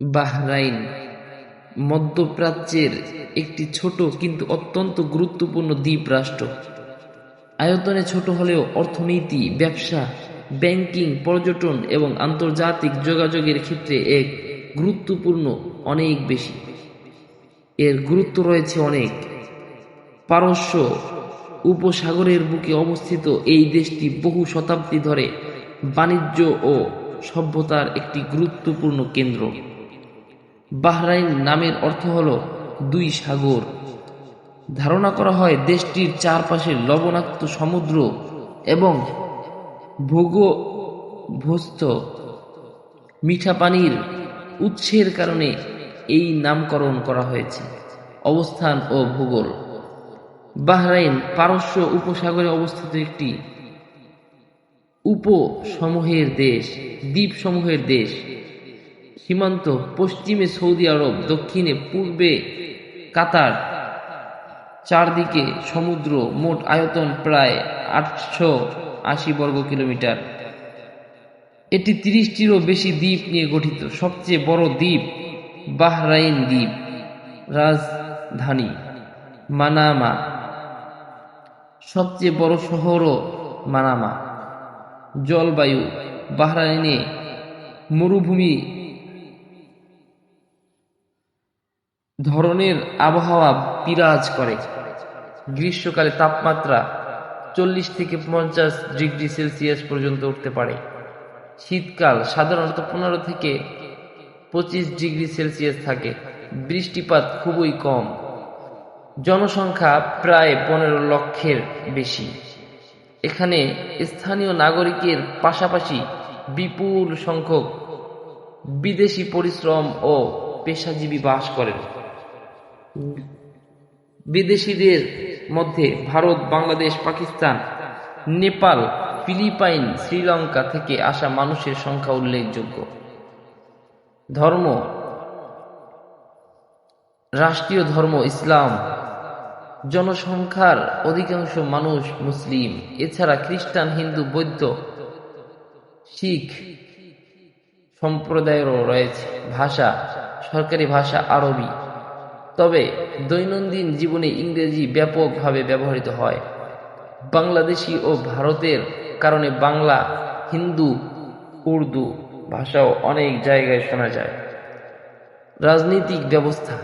Bahrain মধ্যপ্রাচ্যের একটি ছোট কিন্তু অত্যন্ত গুরুত্বপূর্ণ দ্বীপ রাষ্ট্র। আয়তনে ছোট হলেও অর্থনীতি, ব্যবসা, ব্যাংকিং, পর্যটন এবং আন্তর্জাতিক যোগাযোগের ক্ষেত্রে এক গুরুত্বপূর্ণ অনেক বেশি। এর গুরুত্ব রয়েছে অনেক। পারস্য উপসাগরের বুকে অবস্থিত এই দেশটি বহু শতাব্দী ধরে বাণিজ্য ও সভ্যতার একটি গুরুত্বপূর্ণ কেন্দ্র। বাহরাইন নামের অর্থ হল দুই সাগর। ধারণা করা হয় দেশটির চারপাশে লবণাক্ত সমুদ্র এবং ভূগর্ভস্থ মিঠা পানির উৎসের কারণে এই নামকরণ করা হয়েছে। অবস্থান ও ভূগোল। বাহরাইন পারস্য উপসাগরে অবস্থিত একটি দ্বীপসমূহের দেশ। সীমান্ত: পশ্চিমে সৌদি আরব, দক্ষিণে পূর্বে কাতার, চারদিকে সমুদ্র। মোট আয়তন প্রায় ৮৮০ বর্গ কিলোমিটার। এটি ৩০টিরও বেশি দ্বীপ নিয়ে গঠিত। সবচেয়ে বড় দ্বীপ বাহরাইন দ্বীপ। রাজধানী মানামা। সবচেয়ে বড় শহরও মানামা। জলবায়ু: বাহরাইনে মরুভূমি ধরনের আবহাওয়া বিরাজ করে। গ্রীষ্মকালে তাপমাত্রা ৪০ থেকে ৫০ ডিগ্রি সেলসিয়াস পর্যন্ত উঠতে পারে। শীতকাল সাধারণত ১৫ থেকে ২৫ ডিগ্রি সেলসিয়াস থাকে। বৃষ্টিপাত খুবই কম। জনসংখ্যা প্রায় ১৫ লক্ষের বেশি। এখানে স্থানীয় নাগরিকের পাশাপাশি বিপুল সংখ্যক বিদেশি পরিশ্রম ও পেশাজীবী বাস করেন। বিদেশিদের মধ্যে ভারত, বাংলাদেশ, পাকিস্তান, নেপাল, ফিলিপাইন, শ্রীলঙ্কা থেকে আসা মানুষের সংখ্যা উল্লেখযোগ্য। ধর্ম: রাষ্ট্রীয় ধর্ম ইসলাম। জনসংখ্যার অধিকাংশ মানুষ মুসলিম। এছাড়া খ্রিস্টান, হিন্দু, বৌদ্ধ, শিখ সম্প্রদায়েরও রয়েছে। ভাষা: সরকারি ভাষা আরবি, তবে দৈনন্দিন জীবনে ইংরেজি ব্যাপকভাবে ব্যবহৃত হয়। বাংলাদেশি ও ভারতের কারণে বাংলা, হিন্দু, উর্দু ভাষাও অনেক জায়গায় শোনা যায়। রাজনৈতিক ব্যবস্থা: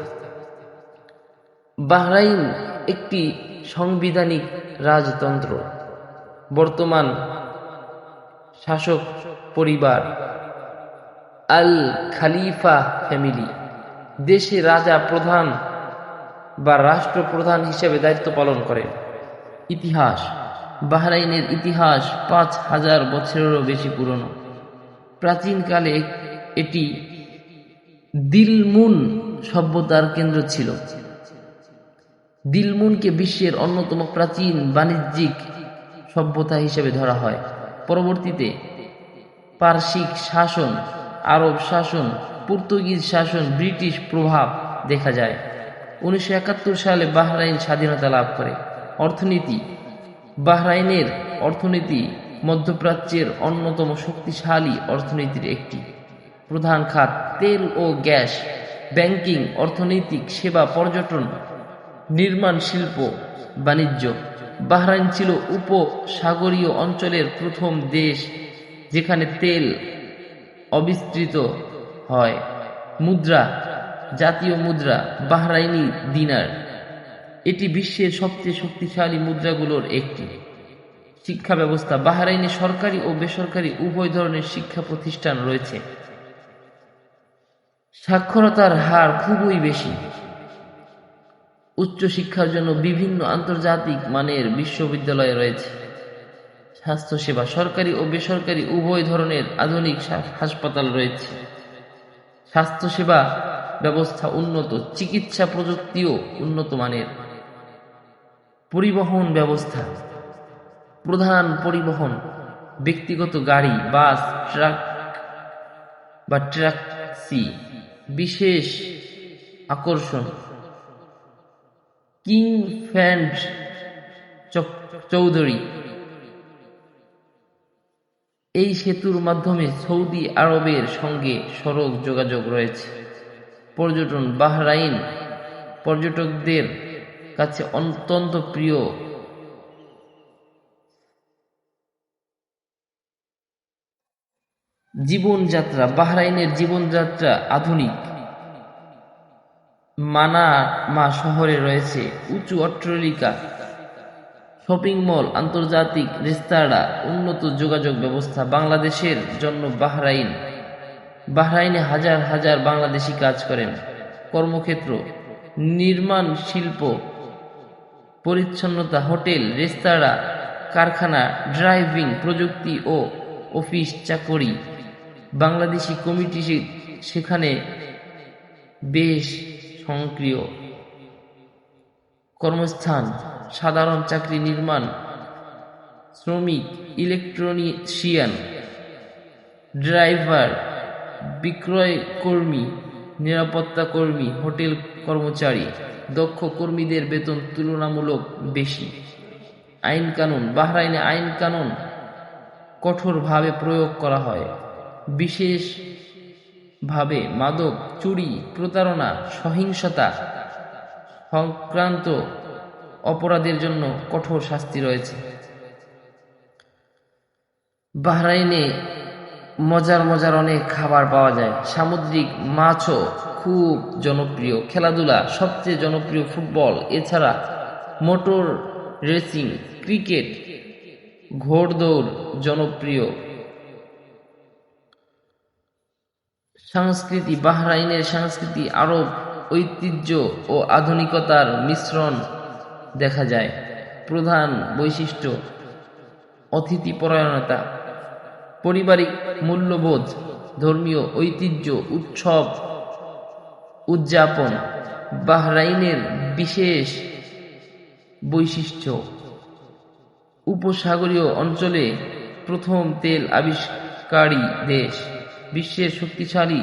বাহরাইন একটি সাংবিধানিক রাজতন্ত্র। বর্তমান শাসক পরিবার আল খালিফা ফ্যামিলি। দেশে রাজা প্রধান বা রাষ্ট্রপ্রধান হিসেবে দায়িত্ব পালন করেন। ইতিহাস: বাহরাইনের ইতিহাস ৫,০০০ বছরেরও বেশি পুরনো। প্রাচীনকালে এটি দিলমুন সভ্যতার কেন্দ্র ছিল। দিলমুনকে বিশ্বের অন্যতম প্রাচীন বাণিজ্যিক সভ্যতা হিসেবে ধরা হয়। পরবর্তীতে পারসিক শাসন, আরব শাসন, পর্তুগিজ শাসন, ব্রিটিশ প্রভাব দেখা যায়। ১৯৭১ সালে বাহরাইন স্বাধীনতা লাভ করে। অর্থনীতি: বাহরাইনের অর্থনীতি মধ্যপ্রাচ্যের অন্যতম শক্তিশালী অর্থনীতির একটি। প্রধান খাত: তেল ও গ্যাস, ব্যাংকিং, অর্থনৈতিক সেবা, পর্যটন, নির্মাণ শিল্প, বাণিজ্য। বাহরাইন ছিল উপসাগরীয় অঞ্চলের প্রথম দেশ যেখানে তেল আবিষ্কৃত হয়। মুদ্রা: জাতীয় মুদ্রা বাহরাইনি দিনার। এটি বিশ্বের সবচেয়ে শক্তিশালী মুদ্রাগুলোর একটি। শিক্ষা ব্যবস্থা: বাহরাইনে সরকারি ও বেসরকারি উভয় ধরনের শিক্ষা প্রতিষ্ঠান রয়েছে। সাক্ষরতার হার খুবই বেশি। উচ্চশিক্ষার জন্য বিভিন্ন আন্তর্জাতিক মানের বিশ্ববিদ্যালয় রয়েছে। স্বাস্থ্যসেবা: সরকারি ও বেসরকারি উভয় ধরনের আধুনিক হাসপাতাল রয়েছে। স্বাস্থ্যসেবা ব্যবস্থা উন্নত, চিকিৎসা প্রযুক্তিও উন্নত মানের। পরিবহন ব্যবস্থা: প্রধান পরিবহন ব্যক্তিগত গাড়ি, বাস, ট্রাক বা ট্যাক্সি। বিশেষ আকর্ষণ: কিং ফ্যাহদ চৌধুরী। এই সেতুর মাধ্যমে সৌদি আরবের সঙ্গে সড়ক যোগাযোগ রয়েছে। পর্যটন বাহরাইন পর্যটকদের কাছে অত্যন্ত প্রিয়। জীবনযাত্রা বাহরাইনের জীবনযাত্রা আধুনিক। মানামা শহরে রয়েছে উঁচু অট্টালিকা, শপিং মল, আন্তর্জাতিক রেস্তোরাঁ, উন্নত যোগাযোগ ব্যবস্থা। বাংলাদেশের জন্য বাহরাইনে হাজার হাজার বাংলাদেশি কাজ করেন। কর্মক্ষেত্র নির্মাণ শিল্প, পরিচ্ছন্নতা, হোটেল, রেস্তোরাঁ, কারখানা, ড্রাইভিং, প্রযুক্তি ও অফিস চাকরি। বাংলাদেশি কমিউনিটি সেখানে বেশ সক্রিয়। কর্মস্থান সাধারণ চাকরি, নির্মাণ শ্রমিক, ইলেকট্রনিশিয়ান, ড্রাইভার, বিক্রয় কর্মী, নিরাপত্তা কর্মী, হোটেল কর্মচারী। দক্ষ কর্মীদের বেতন তুলনামূলক বেশি। আইন কানুন বাহরাইনে আইন কানুন কঠোরভাবে প্রয়োগ করা হয়। বিশেষভাবে মাদক, চুরি, প্রতারণা, সহিংসতা সংক্রান্ত অপরাধের জন্য কঠোর শাস্তি রয়েছে। বাহরাইনে মজার অনেক খাবার পাওয়া যায়। সামুদ্রিক মাছও খুব জনপ্রিয়। খেলাধুলা সবচেয়ে জনপ্রিয় ফুটবল, এছাড়া মোটর রেসিং, ক্রিকেট, ঘোড়দৌড় জনপ্রিয়। সংস্কৃতি বাহরাইনের সংস্কৃতি আরব ঐতিহ্য ও আধুনিকতার মিশ্রণ দেখা যায়। প্রধান বৈশিষ্ট্য অতিথিপরায়ণতা, পারিবারিক মূল্যবোধ, ধর্মীয় ঐতিহ্য, উৎসব উদযাপন। বাহরাইনের বিশেষ বৈশিষ্ট্য উপসাগরীয় অঞ্চলে প্রথম তেল আবিষ্কারী দেশ। বিশ্বের শক্তিশালী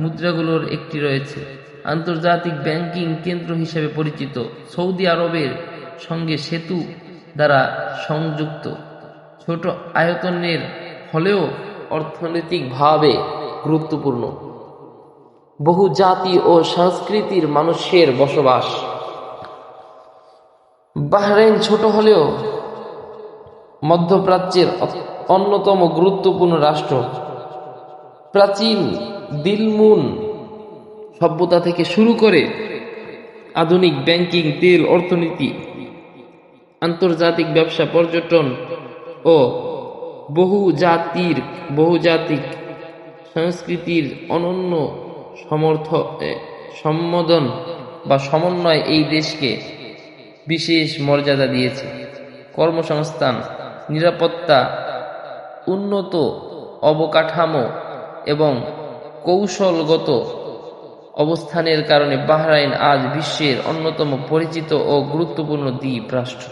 মুদ্রাগুলোর একটি রয়েছে। আন্তর্জাতিক ব্যাংকিং কেন্দ্র হিসেবে পরিচিত। সৌদি আরবের সঙ্গে সেতু দ্বারা সংযুক্ত। ছোট আয়তনের হলেও অর্থনৈতিকভাবে গুরুত্বপূর্ণ। বহু জাতি ও সংস্কৃতির মানুষের বসবাস। বাহরাইন ছোট হলেও মধ্যপ্রাচ্যের অন্যতম গুরুত্বপূর্ণ রাষ্ট্র। প্রাচীন দিলমুন সভ্যতা থেকে শুরু করে আধুনিক ব্যাংকিং, তেল, অর্থনীতি, আন্তর্জাতিক ব্যবসা, পর্যটন ও বহুজাতিক সংস্কৃতির অনন্য সমন্বয় এই দেশকে বিশেষ মর্যাদা দিয়েছে। কর্মসংস্থান, নিরাপত্তা, উন্নত অবকাঠামো এবং কৌশলগত অবস্থানের কারণে বাহরাইন আজ বিশ্বের অন্যতম পরিচিত ও গুরুত্বপূর্ণ দ্বীপ রাষ্ট্র।